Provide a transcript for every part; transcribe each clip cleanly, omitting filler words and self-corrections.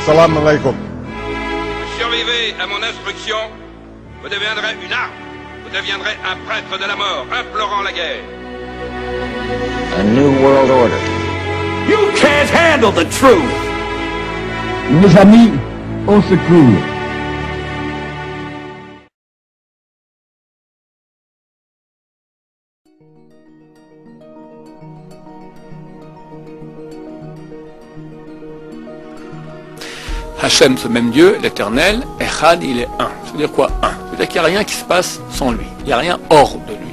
Salam alaikum. Vous survivez à mon instruction, vous deviendrez une arme. Vous deviendrez un prêtre de la mort, implorant la guerre. A new world order. You can't handle the truth! Mes amis, au secours. Hachem, ce même Dieu, l'éternel, Echad, il est un. Ça veut dire quoi, un? Ça veut dire qu'il n'y a rien qui se passe sans lui. Il n'y a rien hors de lui.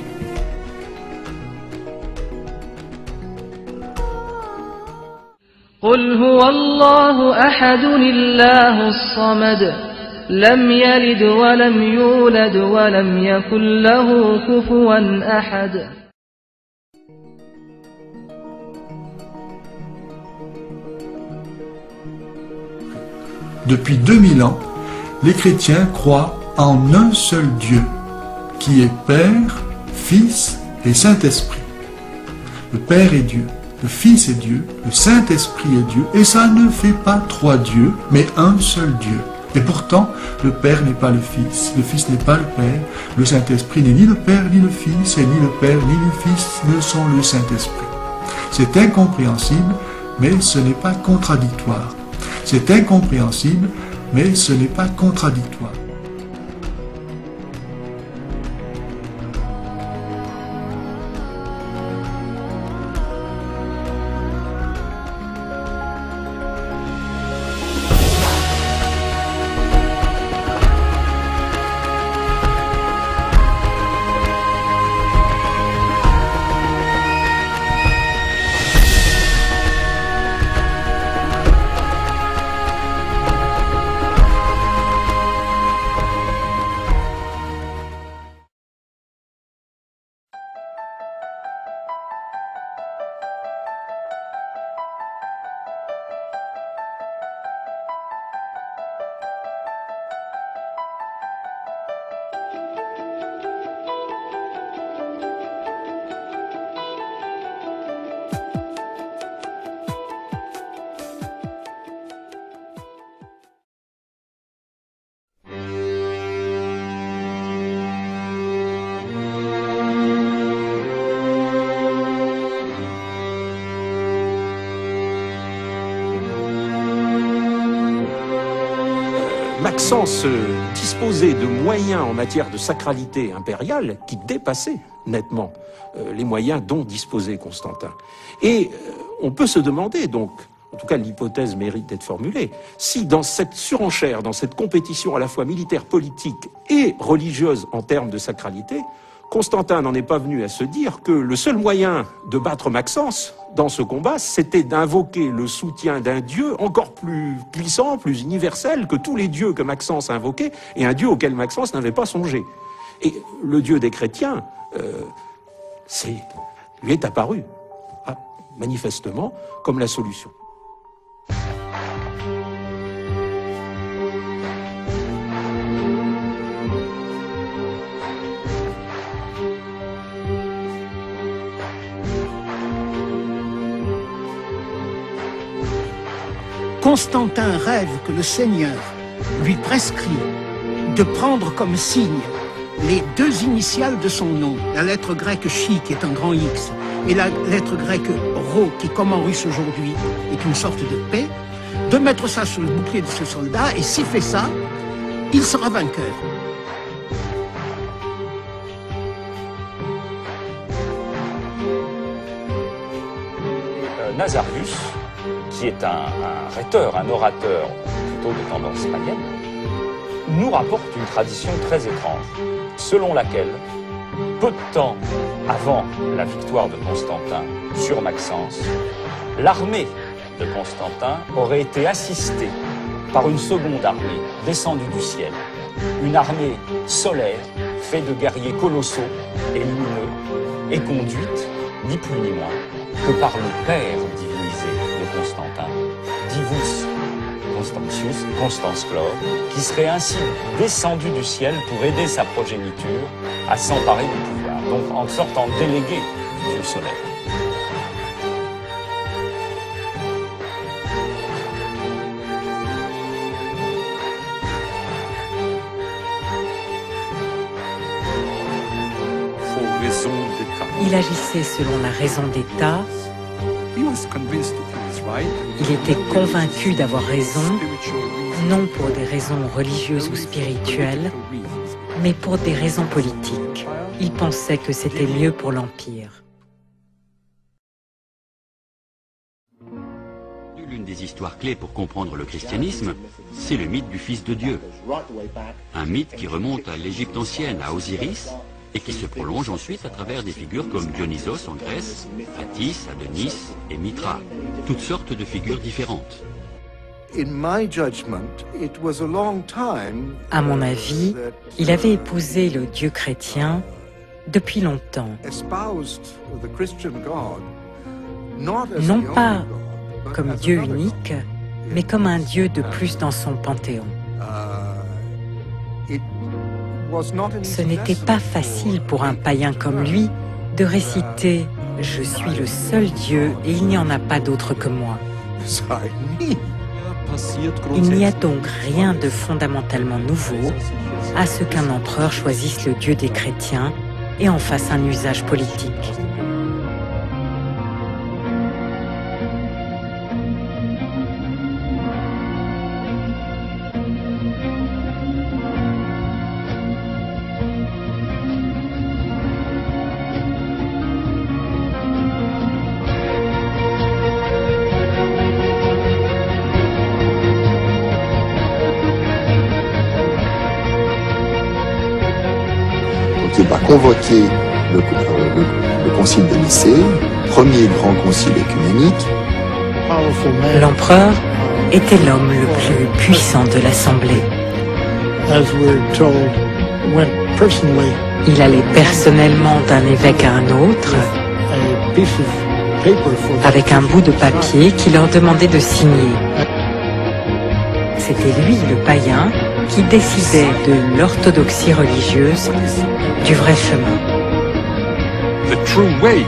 قل هو الله أحد الله الصمد لم يلد ولم يولد ولم يكن له كفوا أحد. Depuis 2000 ans, les chrétiens croient en un seul Dieu, qui est Père, Fils et Saint-Esprit. Le Père est Dieu, le Fils est Dieu, le Saint-Esprit est Dieu, et ça ne fait pas trois dieux, mais un seul Dieu. Et pourtant, le Père n'est pas le Fils n'est pas le Père, le Saint-Esprit n'est ni le Père ni le Fils, et ni le Père ni le Fils ne sont le Saint-Esprit. C'est incompréhensible, mais ce n'est pas contradictoire. C'est incompréhensible, mais ce n'est pas contradictoire. Maxence disposait de moyens en matière de sacralité impériale qui dépassaient nettement les moyens dont disposait Constantin. Et on peut se demander donc, en tout cas l'hypothèse mérite d'être formulée, si dans cette surenchère, dans cette compétition à la fois militaire, politique et religieuse en termes de sacralité, Constantin n'en est pas venu à se dire que le seul moyen de battre Maxence dans ce combat, c'était d'invoquer le soutien d'un dieu encore plus puissant, plus universel que tous les dieux que Maxence invoquait, et un dieu auquel Maxence n'avait pas songé. Et le dieu des chrétiens, lui est apparu, manifestement, comme la solution. Constantin rêve que le Seigneur lui prescrit de prendre comme signe les deux initiales de son nom, la lettre grecque chi qui est un grand X et la lettre grecque rho qui, comme en russe aujourd'hui, est une sorte de P, de mettre ça sur le bouclier de ce soldat, et s'il fait ça, il sera vainqueur. Nazarius, qui est un rhéteur, un orateur plutôt de tendance païenne, nous rapporte une tradition très étrange, selon laquelle, peu de temps avant la victoire de Constantin sur Maxence, l'armée de Constantin aurait été assistée par une seconde armée descendue du ciel, une armée solaire, faite de guerriers colossaux et lumineux, et conduite, ni plus ni moins, que par le père divinisé de Constantin, Divus Constantius, Constans Chlore, qui serait ainsi descendu du ciel pour aider sa progéniture à s'emparer du pouvoir, donc en sorte en délégué du dieu solaire. raison d'État. Il agissait selon la raison d'État. Il était convaincu d'avoir raison, non pour des raisons religieuses ou spirituelles, mais pour des raisons politiques. Il pensait que c'était mieux pour l'Empire. L'une des histoires clés pour comprendre le christianisme, c'est le mythe du Fils de Dieu. Un mythe qui remonte à l'Égypte ancienne, à Osiris, et qui se prolonge ensuite à travers des figures comme Dionysos en Grèce, Attis, Adonis et Mithra. Toutes sortes de figures différentes. À mon avis, il avait épousé le Dieu chrétien depuis longtemps. Non pas comme Dieu unique, mais comme un Dieu de plus dans son panthéon. Ce n'était pas facile pour un païen comme lui de réciter « Je suis le seul Dieu et il n'y en a pas d'autre que moi ». Il n'y a donc rien de fondamentalement nouveau à ce qu'un empereur choisisse le Dieu des chrétiens et en fasse un usage politique. Il va convoquer le concile de Nicée, premier grand concile œcuménique. L'empereur était l'homme le plus puissant de l'Assemblée. Il allait personnellement d'un évêque à un autre avec un bout de papier qui leur demandait de signer. C'était lui, le païen, qui décidait de l'orthodoxie religieuse, du vrai chemin. The true way.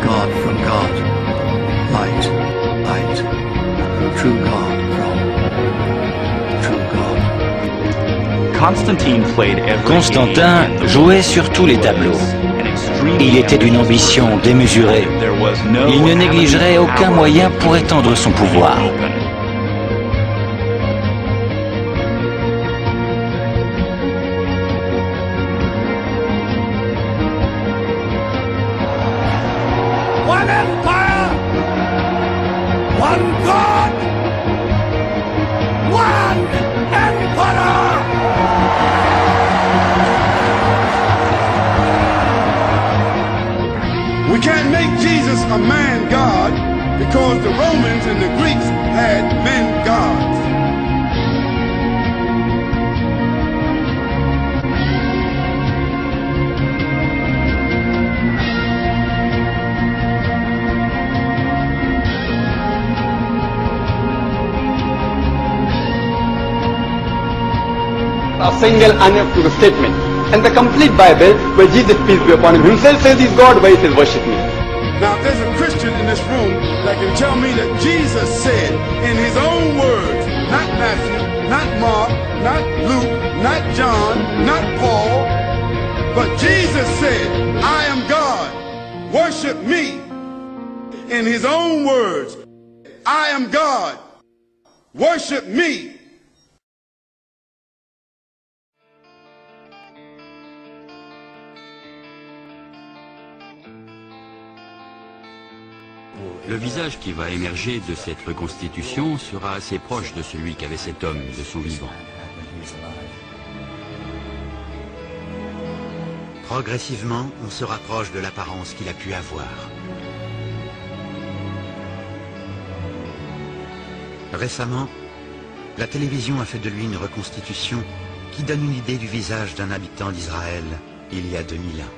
God from God, light, light, true God from true God. Constantin jouait sur tous les tableaux. Il était d'une ambition démesurée. Il ne négligerait aucun moyen pour étendre son pouvoir. One empire, one God, one emperor. We can't make Jesus a man God because the Romans and the Greeks had men gods. A single unequivocal statement. And the complete Bible, where Jesus, peace be upon him, himself says he's God, why he says worship me. Now, if there's a Christian in this room that can tell me that Jesus said in his own words, not Matthew, not Mark, not Luke, not John, not Paul, but Jesus said, I am God, worship me. In his own words, I am God, worship me. Le visage qui va émerger de cette reconstitution sera assez proche de celui qu'avait cet homme de son vivant. Progressivement, on se rapproche de l'apparence qu'il a pu avoir. Récemment, la télévision a fait de lui une reconstitution qui donne une idée du visage d'un habitant d'Israël il y a 2000 ans.